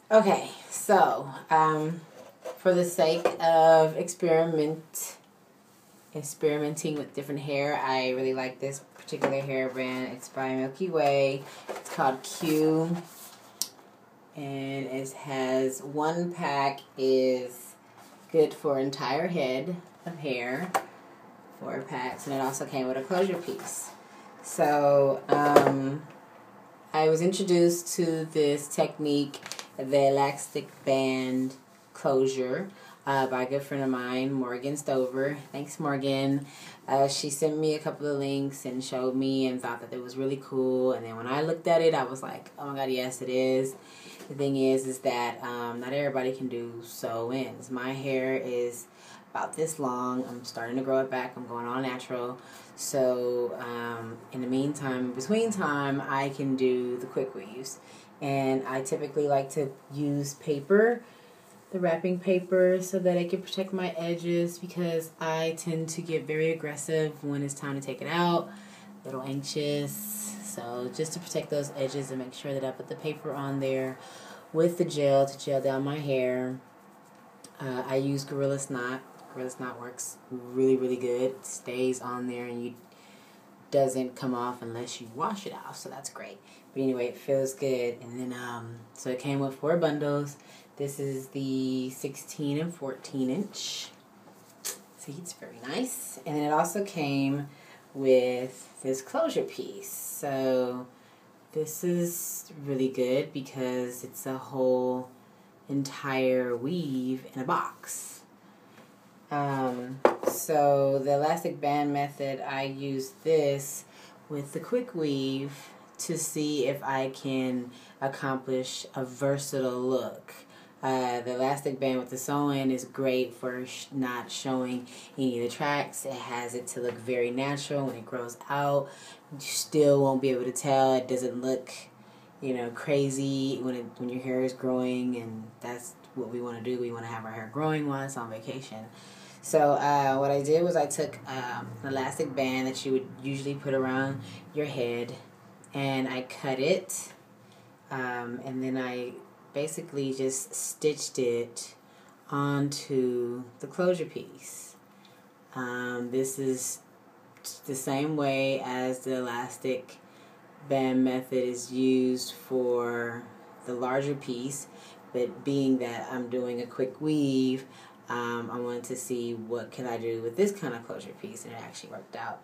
Okay, so for the sake of experimenting with different hair, I really like this particular hair brand. It's by Milky Way. It's called Q, and it has one pack is good for entire head of hair, 4 packs, and it also came with a closure piece. So I was introduced to this technique, the elastic band closure, by a good friend of mine, Morgan Stover. Thanks, Morgan. She sent me a couple of links and showed me and thought that it was really cool. And then when I looked at it, I was like, oh my God, yes, it is. The thing is that not everybody can do sew ins. My hair is about this long. I'm starting to grow it back. I'm going all natural. So in the meantime, in between time, I can do the quick weaves. And I typically like to use paper, the wrapping paper, so that it can protect my edges, because I tend to get very aggressive when it's time to take it out, a little anxious. So just to protect those edges and make sure that I put the paper on there with the gel to gel down my hair. I use Gorilla Snot. Gorilla Snot works really, really good. It stays on there and doesn't come off unless you wash it off, so that's great. But anyway, it feels good. And then so it came with 4 bundles. This is the 16 and 14 inch. See, it's very nice. And then it also came with this closure piece. So this is really good because it's a whole entire weave in a box. So the elastic band method, I use this with the quick weave to see if I can accomplish a versatile look. The elastic band with the sew-in is great for not showing any of the tracks. It has it to look very natural. When it grows out, you still won't be able to tell. It doesn't look, crazy when your hair is growing, and that's what we want to do. We want to have our hair growing while it's on vacation. So what I did was I took an elastic band that you would usually put around your head, and I cut it, and then I basically just stitched it onto the closure piece. This is the same way as the elastic band method is used for the larger piece, but being that I'm doing a quick weave, I wanted to see what can I do with this kind of closure piece, and it actually worked out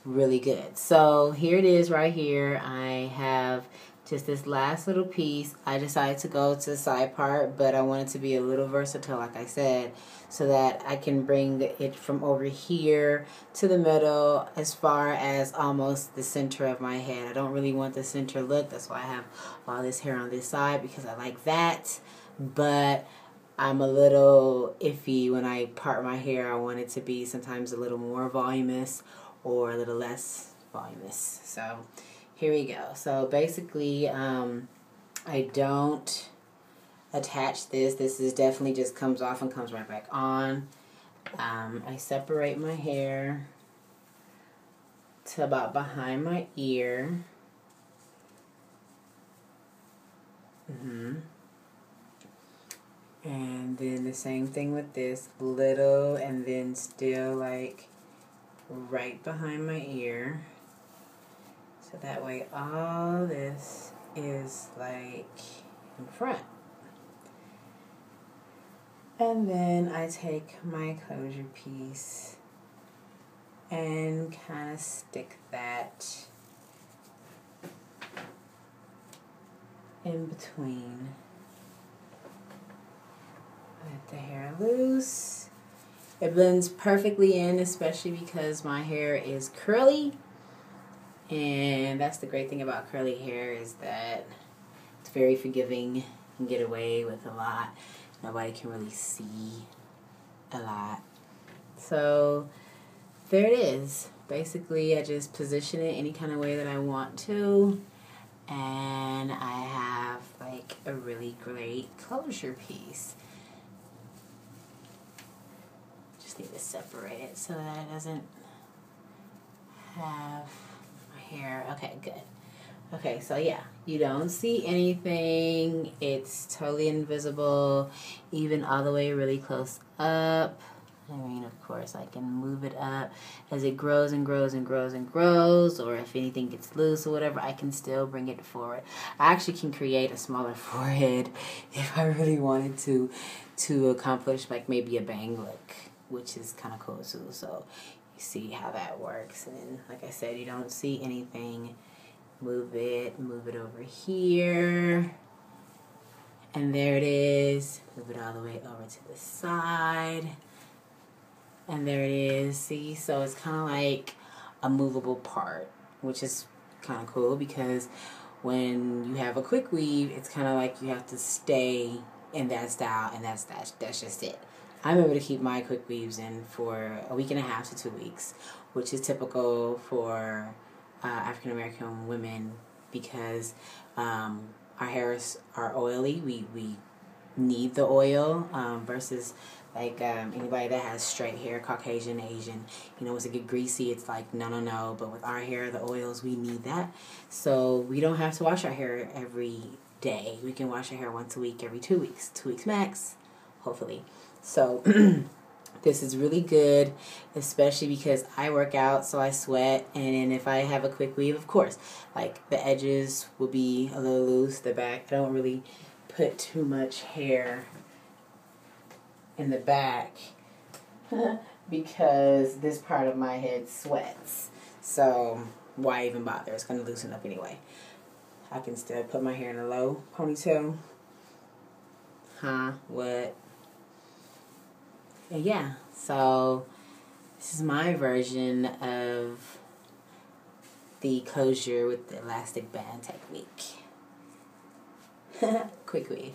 really good. So here it is right here. I have just this last little piece. I decided to go to the side part, but I wanted to be a little versatile, like I said, so that I can bring it from over here to the middle as far as almost the center of my head. I don't really want the center look. That's why I have all this hair on this side, because I like that. But I'm a little iffy when I part my hair. I want it to be sometimes a little more voluminous or a little less voluminous. So here we go. So basically, I don't attach this. This is definitely just comes off and comes right back on. I separate my hair to about behind my ear. And then the same thing with this, little, and then still like right behind my ear. So that way all this is like in front. And then I take my closure piece and kind of stick that in between. Let the hair loose. It blends perfectly in, especially because my hair is curly. And that's the great thing about curly hair, is that it's very forgiving. You can get away with a lot. Nobody can really see a lot. So there it is. Basically, I just position it any kind of way that I want to. And I have like a really great closure piece. Just need to separate it so that it doesn't have my hair. Okay, good. Okay, so yeah, you don't see anything. It's totally invisible, even all the way really close up. I mean, of course, I can move it up as it grows and grows and grows and grows, or if anything gets loose or whatever, I can still bring it forward. I actually can create a smaller forehead if I really wanted to accomplish like maybe a bang look, which is kind of cool too. So you see how that works. And like I said, you don't see anything. Move it over here. And there it is. Move it all the way over to the side. And there it is. See, so it's kind of like a movable part, which is kind of cool because when you have a quick weave, it's kind of like you have to stay in that style, and that's just it. I'm able to keep my quick weaves in for a week and a half to 2 weeks, which is typical for African American women because our hairs are oily. We need the oil versus like anybody that has straight hair, Caucasian, Asian, once it get greasy, it's like no. But with our hair, the oils, we need that. So we don't have to wash our hair every day. We can wash our hair once a week, every 2 weeks, 2 weeks max, hopefully. So this is really good, especially because I work out, so I sweat, and if I have a quick weave, of course, like the edges will be a little loose, the back, I don't really put too much hair in the back because this part of my head sweats. So why even bother? It's going to loosen up anyway. I can still put my hair in a low ponytail. What? And yeah, so this is my version of the closure with the elastic band technique. Quick weave.